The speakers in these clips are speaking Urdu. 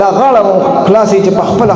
دا غاړه خلاصې چې په خپل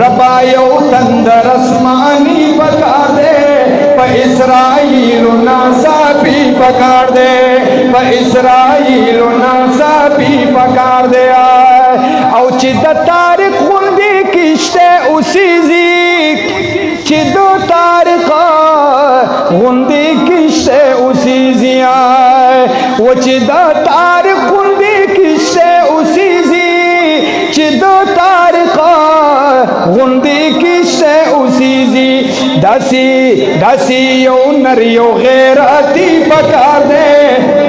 ربا یو تندر آسمانی پکار دے، په اسرائیل ناصافی پکار دے، په اسرائیل ناصافی پکار دے. او چې د تاریخ غوندې کشته اوسېږي، چې د تاریخ غوندې کشته اوسېږي، و چې د تاریخ غوندې کشته اوسېږي، چې د تاریخ غوندې کشته اوسېږي. داسې یو نر یو غیرتي پکار دی،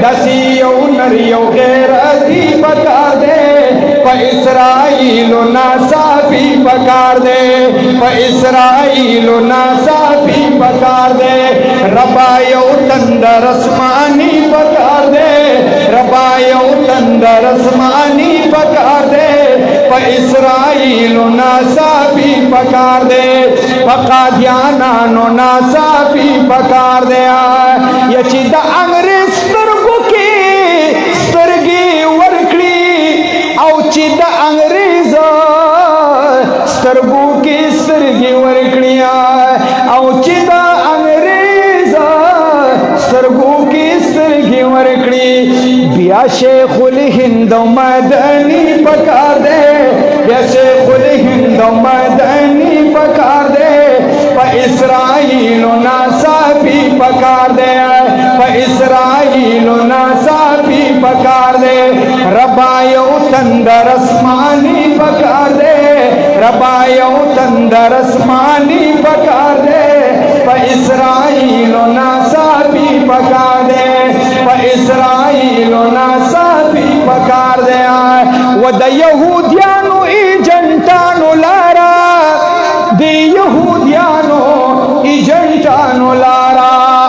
داسې یو نر یو غیرتي پکار دی، په اسرائیل ناصافی پکار دی، په اسرائیل ناصافی پکار دی. ربا یو تندر آسمانی پکار دی، ربا یو تندر آسمانی پکار دی، په اسرائیل ناصافی پکار دی، په قادیانانو ناصافی پکار دی. یا چې د انګریز سترګو کې سترګې ورکړي، او چې د انګریز سترګو کې سترګې ورکړي، او چې د انګریز سترګو کې سترګې ورکړي. بیا شیخ الهند مدني پکار دی، بیا شیخ الهند مدني پکار دی، په اسرائیل ناصافی پکار دی، په اسرائیل ناصافی پکار دی. ربا یو تندر آسمانی پکار دی، ربا یو تندر آسمانی پکار دی، په اسرائیل ناصافی پکار دی، په اسرائیل ناصافی پکار دی. و د یهودیانو ایجنټانو لارا، د یهودیانو ایجنټانو لارا،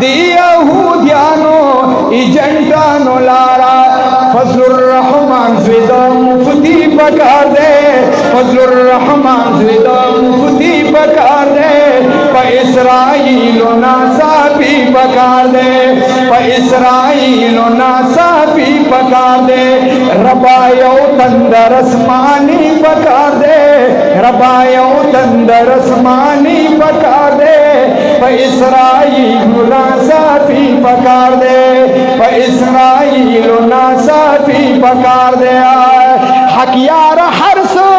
د یهودیانو ایجنټانو لارا. فضل الرحمن زوید مفتی پکار دے، فضل الرحمن زوید مفتی پکار دے، په اسرائیل ناصافی پکار دے، په اسرائیل ناصافی پکار دے. ربا یو تندر آسمانی پکار دے، ربا یو تندر آسمانی پکار دے، په اسرائیل ناصافی پکار دے، په اسرائیل ناصافی پکار دے. حق یار ہر سو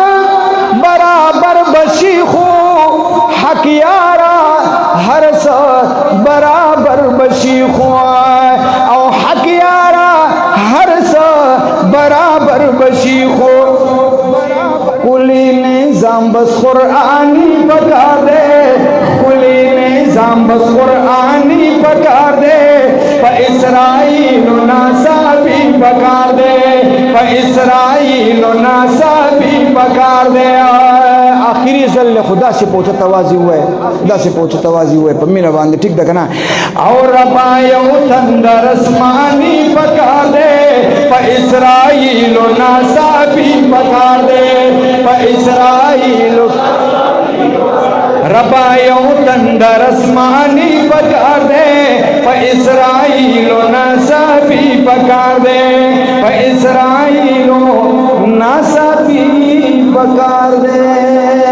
برابر بشی خو، حق یار ہر سو برابر بشی خو، او حق یار ہر سو برابر بشی خو. کلی نظام بس قرآنی پکار دے، کلی نظام بس قرآنی پکار دے، په اسرائیل ناصافی پکار دے، په اسرائیل ناصافی پکار دے. آخری ځل خدا سے پوچھا توازی ہوئے، خدا سے پوچھا توازی ہوئے په مینا باندې ٹھیک ده کنه. اور ربا یو تندر آسمانی پکار دے، په اسرائیل ناصافی پکار دے، په اسرائیل. ربا یو تندر آسمانی پکار دے، په اسرائیل ناصافی پکار دے، په اسرائیل ناصافی پکار دے.